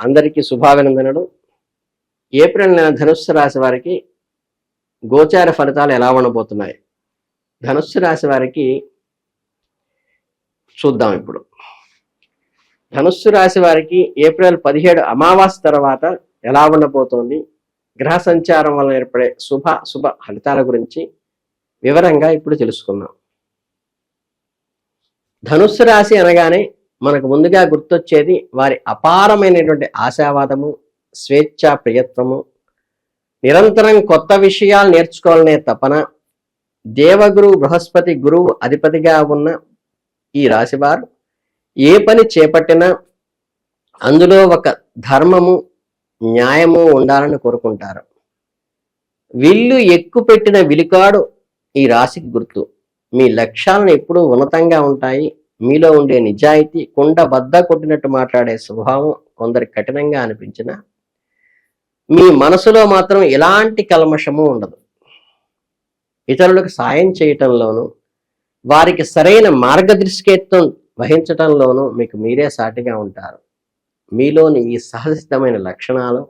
అందరికీ శుభాభినందనలు. ఏప్రిల్ నెల ధనుస్సు రాశి వారికి గోచార ఫలితాలు ఎలా ఉండబోతున్నాయి? ధనుస్సు రాశి వారికి చూద్దాం ఇప్పుడు. ధనుస్సు రాశి వారికి ఏప్రిల్ 17 అమావాస్య తర్వాత ఎలా ఉండబోతోంది, గ్రహ సంచారం వల్ల ఏర్పడే శుభ ఫలితాల గురించి వివరంగా ఇప్పుడు తెలుసుకుందాం. ధనుస్సు రాశి అనగానే మనకు ముందుగా గుర్తొచ్చేది వారి అపారమైనటువంటి ఆశావాదము, స్వేచ్ఛా ప్రియత్వము, నిరంతరం కొత్త విషయాలు నేర్చుకోవాలనే తపన. దేవగురు బృహస్పతి గురువు అధిపతిగా ఉన్న ఈ రాశివారు ఏ పని చేపట్టినా అందులో ఒక ధర్మము, న్యాయము ఉండాలని కోరుకుంటారు. విల్లు ఎక్కుపెట్టిన విలుకాడు ఈ రాశికి గుర్తు. మీ లక్ష్యాలను ఎప్పుడూ ఉన్నతంగా ఉంటాయి. మీలో ఉండే నిజాయితీ, కుండ బద్ద కొట్టినట్టు మాట్లాడే స్వభావం కొందరికి కఠినంగా అనిపించిన మీ మనసులో మాత్రం ఎలాంటి కల్మషము ఉండదు. ఇతరులకు సాయం చేయటంలోనూ వారికి సరైన మార్గదర్శకత్వం వహించటంలోనూ మీకు మీరే సాటిగా ఉంటారు. మీలోని ఈ సహజసిద్ధమైన లక్షణాలు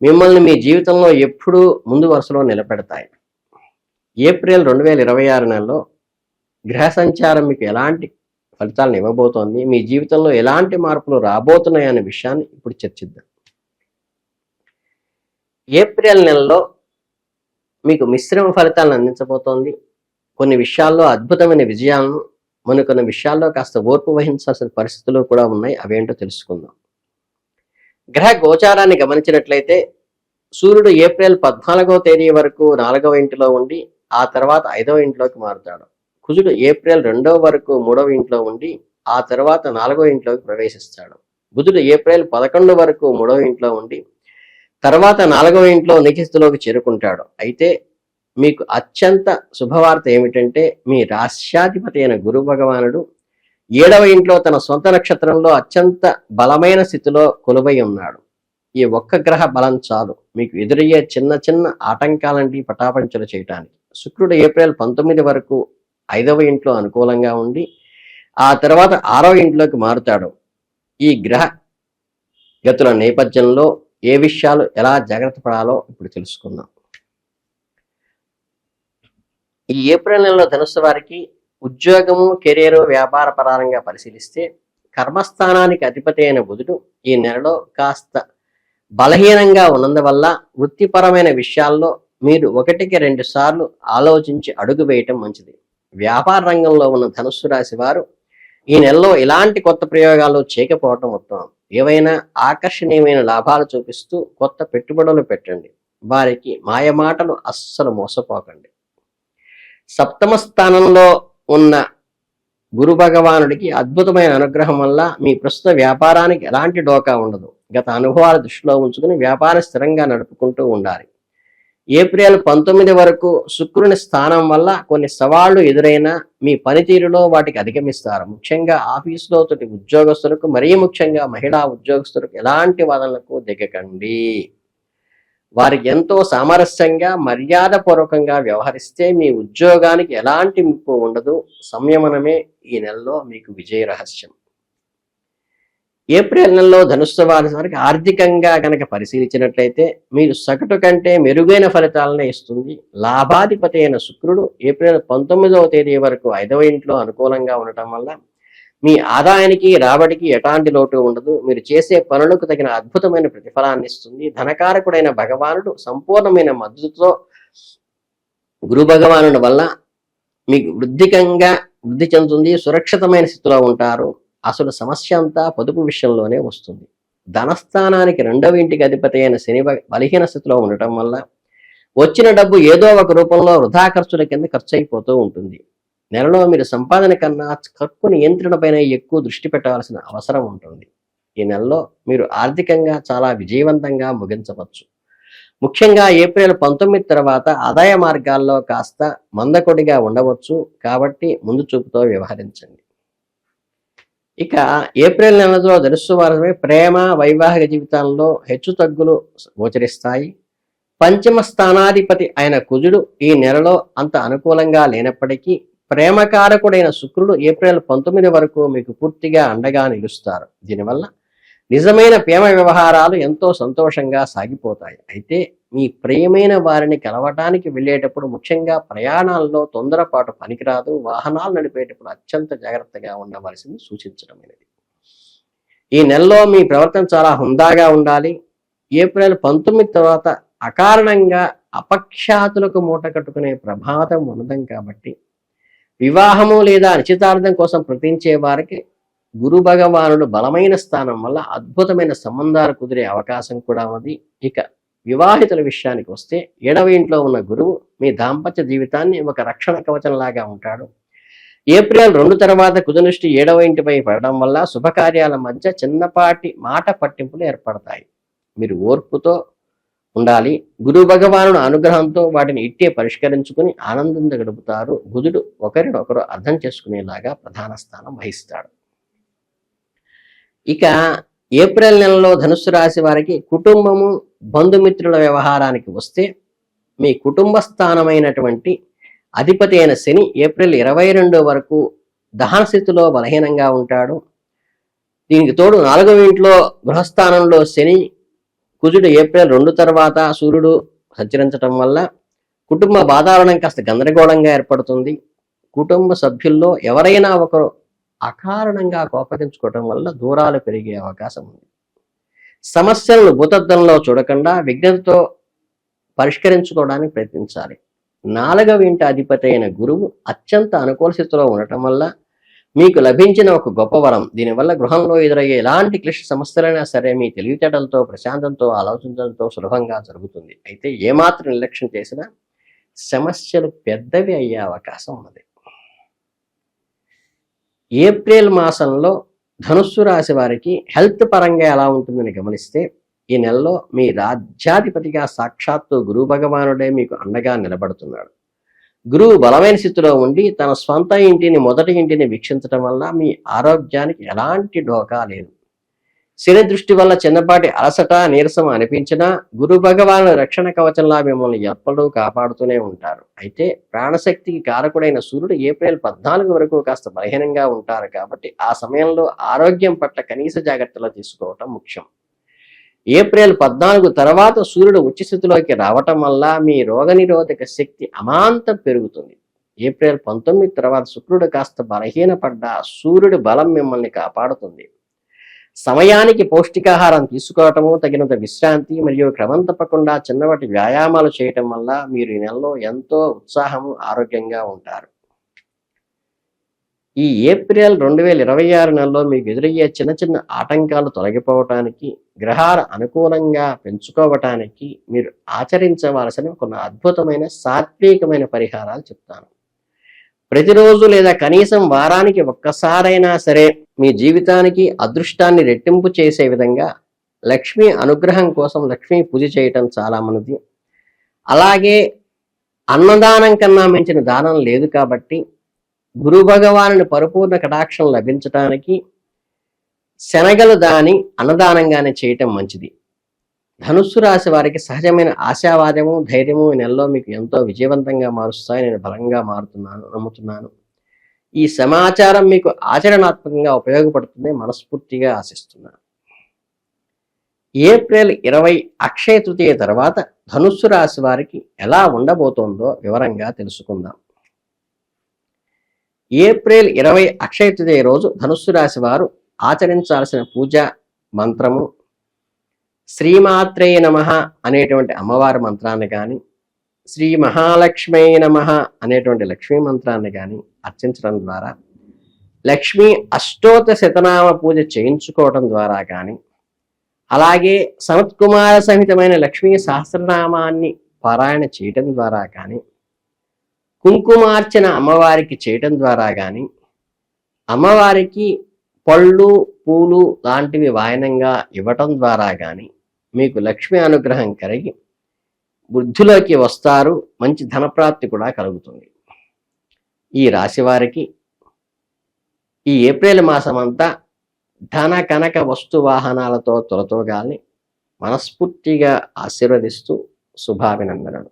మిమ్మల్ని మీ జీవితంలో ఎప్పుడూ ముందు వరుసలో నిలబెడతాయి. ఏప్రిల్ 2026 నెలలో గ్రహ సంచారం మీకు ఎలాంటి ఫలితాలను ఇవ్వబోతోంది, మీ జీవితంలో ఎలాంటి మార్పులు రాబోతున్నాయి అనే విషయాన్ని ఇప్పుడు చర్చిద్దాం. ఏప్రిల్ నెలలో మీకు మిశ్రమ ఫలితాలను అందించబోతోంది. కొన్ని విషయాల్లో అద్భుతమైన విజయాలను, కొన్ని విషయాల్లో కాస్త ఓర్పు వహించాల్సిన పరిస్థితులు కూడా ఉన్నాయి. అవేంటో తెలుసుకుందాం. గ్రహ గోచారాన్ని గమనించినట్లయితే సూర్యుడు ఏప్రిల్ 14వ తేదీ వరకు 4వ ఇంటిలో ఉండి ఆ తర్వాత 5వ ఇంట్లోకి మారుతాడు. కుజుడు ఏప్రిల్ 2వ వరకు 3వ ఇంట్లో ఉండి ఆ తర్వాత 4వ ఇంట్లోకి ప్రవేశిస్తాడు. బుధుడు ఏప్రిల్ 11 వరకు 3వ ఇంట్లో ఉండి తర్వాత 4వ ఇంట్లో నీచస్థితిలోకి చేరుకుంటాడు. అయితే మీకు అత్యంత శుభవార్త ఏమిటంటే మీ రాశ్యాధిపతి అయిన గురు భగవానుడు 7వ ఇంట్లో తన సొంత నక్షత్రంలో అత్యంత బలమైన స్థితిలో కొలువై ఉన్నాడు. ఈ ఒక్క గ్రహ బలం చాలు మీకు ఎదురయ్యే చిన్న ఆటంకాలంటి పటాపంచలు చేయటానికి. శుక్రుడు ఏప్రిల్ 19 వరకు 5వ ఇంట్లో అనుకూలంగా ఉండి ఆ తర్వాత 6వ ఇంట్లోకి మారుతాడు. ఈ గ్రహ గతుల నేపథ్యంలో ఏ విషయాలు ఎలా జాగ్రత్త పడాలో ఇప్పుడు తెలుసుకుందాం. ఈ ఏప్రిల్ నెలలో ధనుస్సు వారికి ఉద్యోగము, కెరీరు, వ్యాపార పరంగా పరిశీలిస్తే కర్మస్థానానికి అధిపతి అయిన బుధుడు ఈ నెలలో కాస్త బలహీనంగా ఉన్నందువల్ల వృత్తిపరమైన విషయాల్లో మీరు 1-2 సార్లు ఆలోచించి అడుగు వేయటం మంచిది. వ్యాపార రంగంలో ఉన్న ధనుస్సు రాశి వారు ఈ నెలలో ఎలాంటి కొత్త ప్రయోగాలు చేయకపోవటం ఉత్తమం. ఏవైనా ఆకర్షణీయమైన లాభాలు చూపిస్తూ కొత్త పెట్టుబడులు పెట్టండి. వారికి మాయమాటలు అస్సలు మోసపోకండి. సప్తమ స్థానంలో ఉన్న గురు భగవానుడికి అద్భుతమైన అనుగ్రహం వల్ల మీ ప్రస్తుత వ్యాపారానికి ఎలాంటి డోకా ఉండదు. గత అనుభవాల దృష్టిలో ఉంచుకుని వ్యాపారం స్థిరంగా నడుపుకుంటూ ఉండాలి. ఏప్రిల్ 19 వరకు శుక్రుని స్థానం వల్ల కొన్ని సవాళ్లు ఎదురైనా మీ పనితీరులో వాటికి అధిగమిస్తారు. ముఖ్యంగా ఆఫీసులో తోటి ఉద్యోగస్తులకు, మరీ ముఖ్యంగా మహిళా ఉద్యోగస్తులకు ఎలాంటి వాదనలకు దిగకండి. వారికి ఎంతో సామరస్యంగా, మర్యాదపూర్వకంగా వ్యవహరిస్తే మీ ఉద్యోగానికి ఎలాంటి ముప్పు ఉండదు. సంయమనమే ఈ నెలలో మీకు విజయ రహస్యం. ఏప్రిల్ నెలలో ధనుస్సు వారికి ఆర్థికంగా కనుక పరిశీలించినట్లయితే మీరు సగటు కంటే మెరుగైన ఫలితాలనే ఇస్తుంది. లాభాధిపతి అయిన శుక్రుడు ఏప్రిల్ 19వ తేదీ వరకు 5వ ఇంట్లో అనుకూలంగా ఉండటం వల్ల మీ ఆదాయానికి, రాబడికి ఎలాంటి లోటు ఉండదు. మీరు చేసే పనులకు తగిన అద్భుతమైన ప్రతిఫలాన్ని ఇస్తుంది. ధనకారకుడైన భగవానుడు సంపూర్ణమైన మద్దతుతో గురు భగవానుడి వల్ల మీకు వృద్ధి చెందుతుంది. సురక్షితమైన స్థితిలో ఉంటారు. అసలు సమస్య అంతా పొదుపు విషయంలోనే వస్తుంది. ధనస్థానానికి 2వ ఇంటికి అధిపతి అయిన శని బలహీన స్థితిలో ఉండటం వల్ల వచ్చిన డబ్బు ఏదో ఒక రూపంలో వృధా ఖర్చుల కింద ఖర్చు అయిపోతూ ఉంటుంది. నెలలో మీరు సంపాదన కన్నా ఖర్చు నియంత్రణపైన ఎక్కువ దృష్టి పెట్టవలసిన అవసరం ఉంటుంది. ఈ నెలలో మీరు ఆర్థికంగా చాలా విజయవంతంగా ముగించవచ్చు. ముఖ్యంగా ఏప్రిల్ 19 తర్వాత ఆదాయ మార్గాల్లో కాస్త మందకొడిగా ఉండవచ్చు. కాబట్టి ముందు చూపుతో వ్యవహరించండి. ఇక ఏప్రిల్ నెలలో ధనుస్సు వారమే ప్రేమ, వైవాహిక జీవితాల్లో హెచ్చు తగ్గులు గోచరిస్తాయి. పంచమ స్థానాధిపతి అయిన కుజుడు ఈ నెలలో అంత అనుకూలంగా లేనప్పటికీ ప్రేమకారకుడైన శుక్రుడు ఏప్రిల్ 19 వరకు మీకు పూర్తిగా అండగా నిలుస్తారు. దీనివల్ల నిజమైన ప్రేమ వ్యవహారాలు ఎంతో సంతోషంగా సాగిపోతాయి. అయితే మీ ప్రియమైన వారిని కలవటానికి వెళ్ళేటప్పుడు ముఖ్యంగా ప్రయాణాల్లో తొందరపాటు పనికిరాదు. వాహనాలు నడిపేటప్పుడు అత్యంత జాగ్రత్తగా ఉండవలసింది సూచించడమైనది. ఈ నెలలో మీ ప్రవర్తన చాలా హుందాగా ఉండాలి. ఏప్రిల్ 19 తర్వాత అకారణంగా అపఖ్యాతులకు మూట కట్టుకునే ప్రమాదం ఉన్నదం కాబట్టి వివాహము లేదా నిశ్చితార్థం కోసం ప్రయత్నించే వారికి గురు భగవానుడు బలమైన స్థానం వల్ల అద్భుతమైన సంబంధాలు కుదిరే అవకాశం కూడా ఉంది. ఇక వివాహితుల విషయానికి వస్తే 7వ ఇంట్లో ఉన్న గురువు మీ దాంపత్య జీవితాన్ని ఒక రక్షణ కవచంలాగా ఉంటాడు. ఏప్రిల్ 2 తర్వాత కుజదృష్టి 7వ ఇంటిపై పడడం వల్ల శుభకార్యాల మధ్య చిన్నపాటి మాట పట్టింపులు ఏర్పడతాయి. మీరు ఓర్పుతో ఉండాలి. గురు భగవానుడు అనుగ్రహంతో వాటిని ఇట్టే పరిష్కరించుకుని ఆనందంగా గడుపుతారు. బుధుడు ఒకరినొకరు అర్థం చేసుకునేలాగా ప్రధాన స్థానం వహిస్తాడు. ఇక ఏప్రిల్ నెలలో ధనుస్సు రాశి వారికి కుటుంబము బంధుమిత్రుల వ్యవహారానికి వస్తే మీ కుటుంబ స్థానమైనటువంటి అధిపతి అయిన శని ఏప్రిల్ 22 వరకు దహన స్థితిలో బలహీనంగా ఉంటాడు. దీనికి తోడు 4వ ఇంట్లో గృహస్థానంలో శని కుజుడు ఏప్రిల్ 2 తర్వాత సూర్యుడు సంచరించడం వల్ల కుటుంబ వాతావరణం కాస్త గందరగోళంగా ఏర్పడుతుంది. కుటుంబ సభ్యుల్లో ఎవరైనా ఒకరు అకారణంగా కోపగించుకోవడం వల్ల దూరాలు పెరిగే అవకాశం ఉంది. సమస్యలను భూతద్దంలో చూడకుండా విజ్ఞతతో పరిష్కరించుకోవడానికి ప్రయత్నించాలి. 4వ ఇంటి అధిపతి అయిన గురువు అత్యంత అనుకూల స్థితిలో ఉండటం వల్ల మీకు లభించిన ఒక గొప్ప వరం. దీనివల్ల గృహంలో ఎదురయ్యే ఎలాంటి క్లిష్ట సమస్యలైనా సరే మీ తెలివితేటలతో ప్రశాంతంతో ఆలోచించడంతో సులభంగా జరుగుతుంది. అయితే ఏమాత్రం నిర్లక్ష్యం చేసినా సమస్యలు పెద్దవి అయ్యే అవకాశం ఉన్నది. ఏప్రిల్ మాసంలో ధనుస్సు రాశి వారికి హెల్త్ పరంగా ఎలా ఉంటుందని గమనిస్తే ఈ నెలలో మీ రాజ్యాధిపతిగా సాక్షాత్తు గురు భగవానుడే మీకు అండగా నిలబడుతున్నాడు. గురువు బలమైన స్థితిలో ఉండి తన స్వంత ఇంటిని మొదటి ఇంటిని వీక్షించడం వల్ల మీ ఆరోగ్యానికి ఎలాంటి ఢోకా లేదు. శని దృష్టి వల్ల చిన్నపాటి అలసట నీరసం అనిపించినా గురు భగవాను రక్షణ కవచంలా మిమ్మల్ని ఎప్పుడూ కాపాడుతూనే ఉంటారు. అయితే ప్రాణశక్తికి కారకుడైన సూర్యుడు ఏప్రిల్ 14 వరకు కాస్త బలహీనంగా ఉంటారు కాబట్టి ఆ సమయంలో ఆరోగ్యం పట్ల కనీస జాగ్రత్తలు తీసుకోవటం ముఖ్యం. ఏప్రిల్ 14 తర్వాత సూర్యుడు ఉచ్చస్థితిలోకి రావటం వల్ల మీ రోగనిరోధక శక్తి అమాంతం పెరుగుతుంది. ఏప్రిల్ 19 తర్వాత శుక్రుడు కాస్త బలహీనపడ్డ సూర్యుడి బలం మిమ్మల్ని కాపాడుతుంది. సమయానికి పౌష్టికాహారం తీసుకోవటము, తగినంత విశ్రాంతి మరియు క్రమం తప్పకుండా చిన్నపాటి వ్యాయామాలు చేయటం వల్ల మీరు ఈ నెలలో ఎంతో ఉత్సాహము ఆరోగ్యంగా ఉంటారు. ఈ ఏప్రిల్ 2026 నెలలో మీకు ఎదురయ్యే చిన్న చిన్న ఆటంకాలు తొలగిపోవటానికి, గ్రహాల అనుకూలంగా పెంచుకోవటానికి మీరు ఆచరించవలసిన కొన్ని అద్భుతమైన సాత్వికమైన పరిహారాలు చెప్తాను. ప్రతిరోజు లేదా కనీసం వారానికి ఒక్కసారైనా సరే మీ జీవితానికి అదృష్టాన్ని రెట్టింపు చేసే విధంగా లక్ష్మీ అనుగ్రహం కోసం లక్ష్మీ పూజ చేయటం చాలా మంది. అలాగే అన్నదానం కన్నా మించిన దానం లేదు కాబట్టి గురు భగవానుని పరిపూర్ణ కటాక్షం లభించటానికి శనగలు దాని అన్నదానంగానే చేయటం మంచిది. ధనుస్సు రాశి వారికి సహజమైన ఆశావాదము, ధైర్యము ఈ నెలలో మీకు ఎంతో విజయవంతంగా మారుస్తాయి. నేను బలంగా నమ్ముతున్నాను. ఈ సమాచారం మీకు ఆచరణాత్మకంగా ఉపయోగపడుతుంది మనస్ఫూర్తిగా ఆశిస్తున్నాను. ఏప్రిల్ 20 అక్షయ తృతీయ తర్వాత ధనుస్సు రాశి వారికి ఎలా ఉండబోతోందో వివరంగా తెలుసుకుందాం. ఏప్రిల్ 20 అక్షయ తృతీయ రోజు ధనుస్సు రాశి వారు ఆచరించాల్సిన పూజా మంత్రము శ్రీమాత్రే నమః అనేటువంటి అమ్మవారి మంత్రాన్ని కానీ, శ్రీ మహాలక్ష్మీ నమః అనేటువంటి లక్ష్మీ మంత్రాన్ని కానీ అర్చించడం ద్వారా, లక్ష్మీ అష్టోత్తర శతనామ పూజ చేయించుకోవడం ద్వారా కానీ, అలాగే సనత్కుమార సహితమైన లక్ష్మీ సహస్రనామాన్ని పారాయణ చేయటం ద్వారా కానీ, కుంకుమార్చన అమ్మవారికి చేయటం ద్వారా కానీ, అమ్మవారికి పళ్ళు పూలు లాంటివి వాయనంగా ఇవ్వటం ద్వారా కానీ మీకు లక్ష్మీ అనుగ్రహం కలిగి వృద్ధిలోకి వస్తారు. మంచి ధనప్రాప్తి కూడా కలుగుతుంది. ఈ రాశి వారికి ఈ ఏప్రిల్ మాసం అంతా ధన కనక వస్తు వాహనాలతో తొలతోగాల్ని మనస్ఫూర్తిగా ఆశీర్వదిస్తూ శుభాభినందనలు.